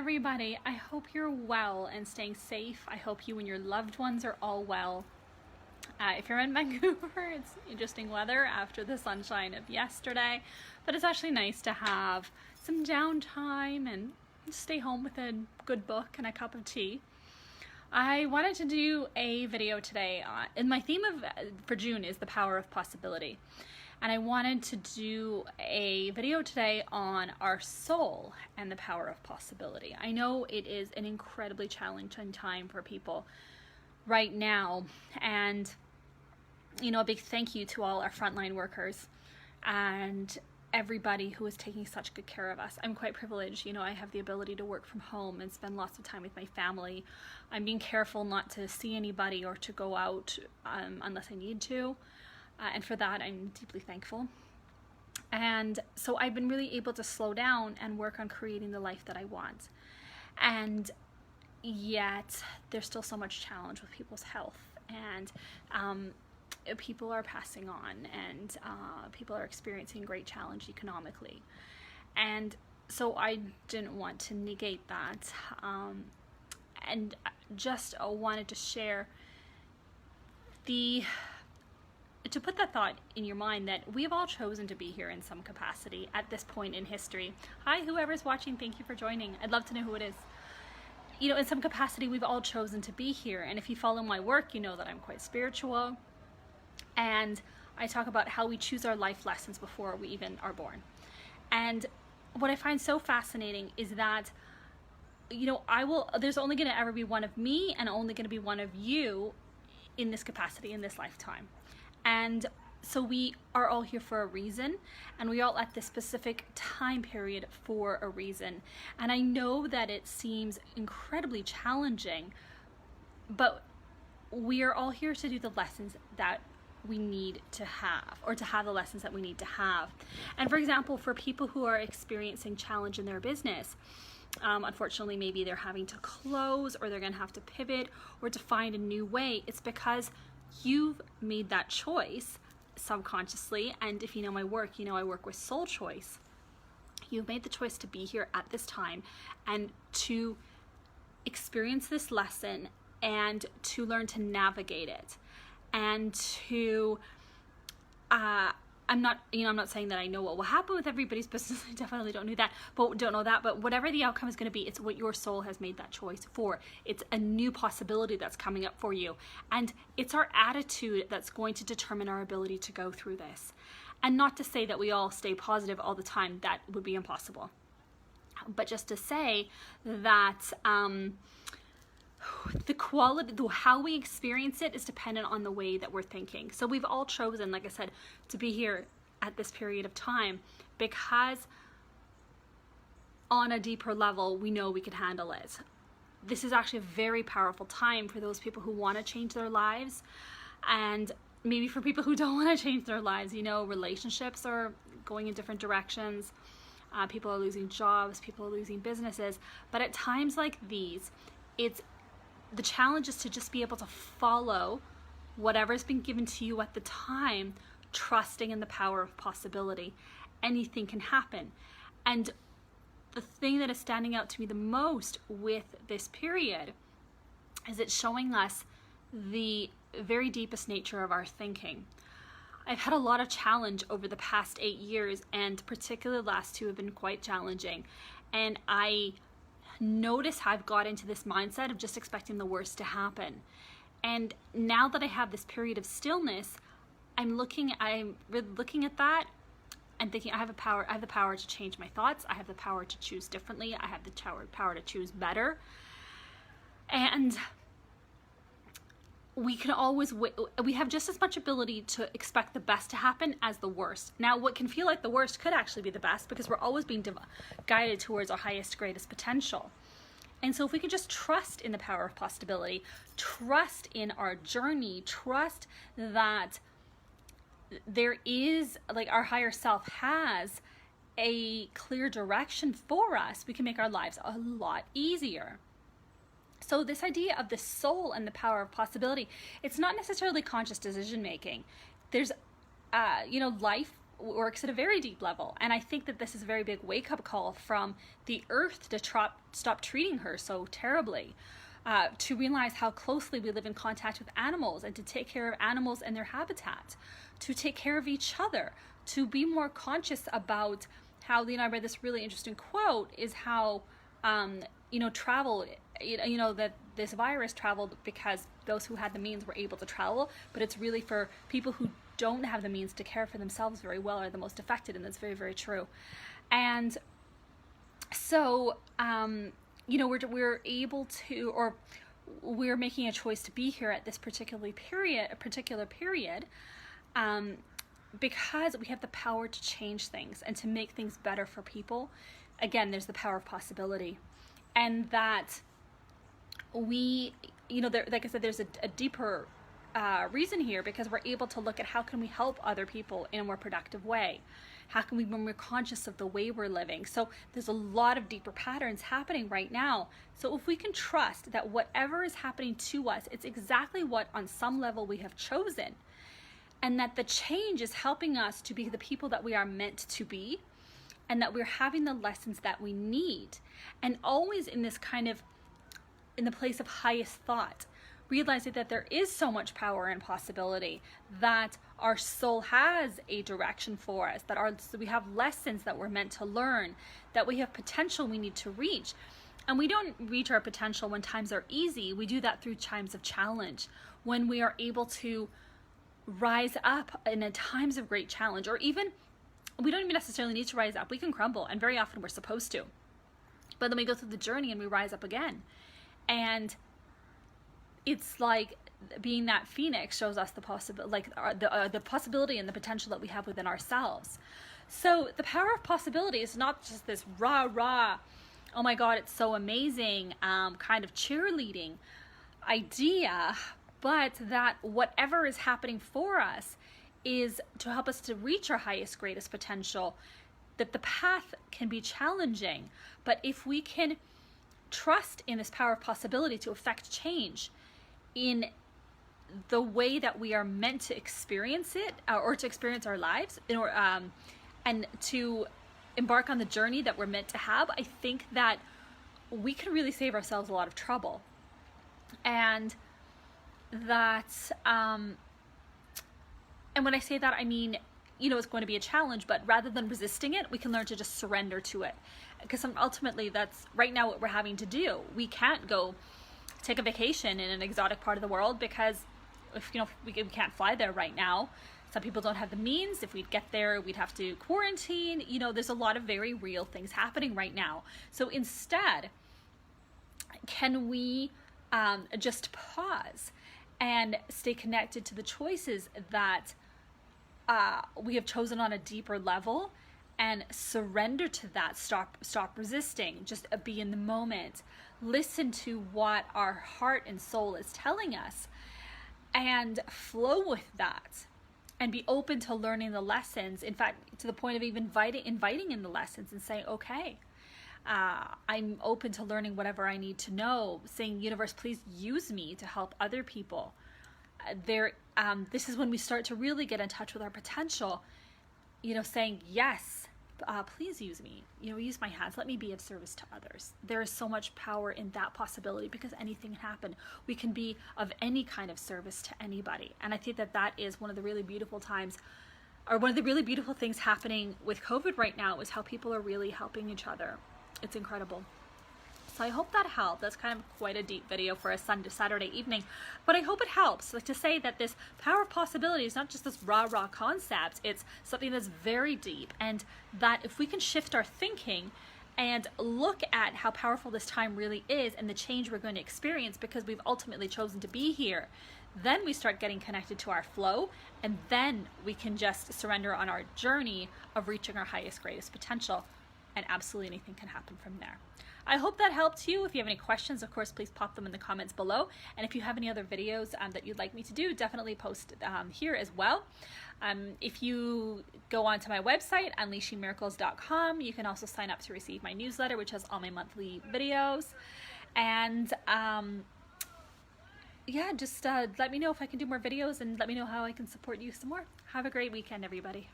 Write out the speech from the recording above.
everybody. I hope you're well and staying safe. I hope you and your loved ones are all well. If you're in Vancouver, it's interesting weather after the sunshine of yesterday, but it's actually nice to have some downtime and stay home with a good book and a cup of tea. I wanted to do a video today, and my theme for June is the power of possibility. And I wanted to do a video today on our soul and the power of possibility. I know it is an incredibly challenging time for people right now. And, you know, a big thank you to all our frontline workers and everybody who is taking such good care of us. I'm quite privileged. You know, I have the ability to work from home and spend lots of time with my family. I'm being careful not to see anybody or to go out unless I need to. And for that, I'm deeply thankful. And so I've been really able to slow down and work on creating the life that I want. And yet there's still so much challenge with people's health, and people are passing on, and people are experiencing great challenge economically. And so I didn't want to negate that, and just wanted to share to put that thought in your mind that we have all chosen to be here in some capacity at this point in history. Hi, whoever's watching, thank you for joining. I'd love to know who it is. You know, in some capacity, we've all chosen to be here. And if you follow my work, you know that I'm quite spiritual. And I talk about how we choose our life lessons before we even are born. And what I find so fascinating is that, you know, there's only going to ever be one of me and only going to be one of you in this capacity, in this lifetime. And so we are all here for a reason, and we all at this specific time period for a reason. And I know that it seems incredibly challenging, but we are all here to do the lessons that we need to have, or to have the lessons that we need to have. And for example, for people who are experiencing challenge in their business, unfortunately, maybe they're having to close, or they're going to have to pivot, or to find a new way. It's because you've made that choice subconsciously. And if you know my work, you know I work with soul choice. You've made the choice to be here at this time and to experience this lesson and to learn to navigate it, and to I'm not saying that I know what will happen with everybody's business. I definitely don't know that. But whatever the outcome is going to be, it's what your soul has made that choice for. It's a new possibility that's coming up for you. And it's our attitude that's going to determine our ability to go through this. And not to say that we all stay positive all the time. That would be impossible. But just to say that the quality, how we experience it is dependent on the way that we're thinking. So we've all chosen, like I said, to be here at this period of time because on a deeper level, we know we can handle it. This is actually a very powerful time for those people who want to change their lives, and maybe for people who don't want to change their lives. You know, relationships are going in different directions. People are losing jobs, people are losing businesses. But at times like these, the challenge is to just be able to follow whatever's been given to you at the time, trusting in the power of possibility. Anything can happen. And the thing that is standing out to me the most with this period is it's showing us the very deepest nature of our thinking. I've had a lot of challenge over the past 8 years, and particularly the last 2 have been quite challenging. And I notice how I've got into this mindset of just expecting the worst to happen. And now that I have this period of stillness, I'm looking at that and thinking I have the power to change my thoughts. I have the power to choose differently. I have the power to choose better. And we have just as much ability to expect the best to happen as the worst. Now, what can feel like the worst could actually be the best, because we're always being guided towards our highest, greatest potential. And so if we could just trust in the power of possibility, trust in our journey, trust that there is, like, our higher self has a clear direction for us, we can make our lives a lot easier. So this idea of the soul and the power of possibility, it's not necessarily conscious decision making. There's, life works at a very deep level. And I think that this is a very big wake-up call from the earth to stop treating her so terribly, to realize how closely we live in contact with animals, and to take care of animals and their habitat, to take care of each other, to be more conscious about how, I read this really interesting quote, is how, travel, that this virus traveled because those who had the means were able to travel, but it's really for people who don't have the means to care for themselves very well are the most affected, and that's very, very true. And so, we're able to, or we're making a choice to be here at this particular period, because we have the power to change things and to make things better for people. Again, there's the power of possibility, and that we, like I said, there's a deeper reason here, because we're able to look at how can we help other people in a more productive way. How can we be more conscious of the way we're living? So there's a lot of deeper patterns happening right now. So if we can trust that whatever is happening to us, it's exactly what on some level we have chosen, and that the change is helping us to be the people that we are meant to be, and that we're having the lessons that we need, and always in this kind of, in the place of highest thought, realizing that there is so much power and possibility, that our soul has a direction for us, that we have lessons that we're meant to learn, that we have potential we need to reach. And we don't reach our potential when times are easy. We do that through times of challenge, when we are able to rise up in times of great challenge, or even, we don't even necessarily need to rise up. We can crumble, and very often we're supposed to. But then we go through the journey and we rise up again. And it's like being that phoenix shows us the possibility and the potential that we have within ourselves. So the power of possibility is not just this rah, oh my God, it's so amazing, kind of cheerleading idea, but that whatever is happening for us is to help us to reach our highest, greatest potential, that the path can be challenging, but if we can trust in this power of possibility to affect change in the way that we are meant to experience it, or to experience our lives, and to embark on the journey that we're meant to have, I think that we can really save ourselves a lot of trouble. And that, and when I say that, I mean, it's going to be a challenge, but rather than resisting it, we can learn to just surrender to it. Because ultimately, that's right now what we're having to do. We can't go take a vacation in an exotic part of the world, because if we can't fly there right now. Some people don't have the means. If we'd get there, we'd have to quarantine. There's a lot of very real things happening right now. So instead, can we just pause and stay connected to the choices that we have chosen on a deeper level, and surrender to that, stop resisting, just be in the moment, listen to what our heart and soul is telling us, and flow with that, and be open to learning the lessons. In fact, to the point of even inviting in the lessons and saying, okay, I'm open to learning whatever I need to know, saying, universe, please use me to help other people. This is when we start to really get in touch with our potential, saying, yes, please use me, use my hands, let me be of service to others. There is so much power in that possibility, because anything can happen. We can be of any kind of service to anybody. And I think that that is one of the really beautiful times, or one of the really beautiful things happening with COVID right now, is how people are really helping each other. It's incredible. So I hope that helped. That's kind of quite a deep video for a Saturday evening, but I hope it helps. Like, to say that this power of possibility is not just this rah-rah concept, it's something that's very deep, and that if we can shift our thinking and look at how powerful this time really is and the change we're going to experience because we've ultimately chosen to be here, then we start getting connected to our flow, and then we can just surrender on our journey of reaching our highest, greatest potential, and absolutely anything can happen from there. I hope that helped you. If you have any questions, of course, please pop them in the comments below. And if you have any other videos that you'd like me to do, definitely post here as well. If you go onto my website, UnleashingMiracles.com, you can also sign up to receive my newsletter, which has all my monthly videos. And yeah, just let me know if I can do more videos, and let me know how I can support you some more. Have a great weekend, everybody.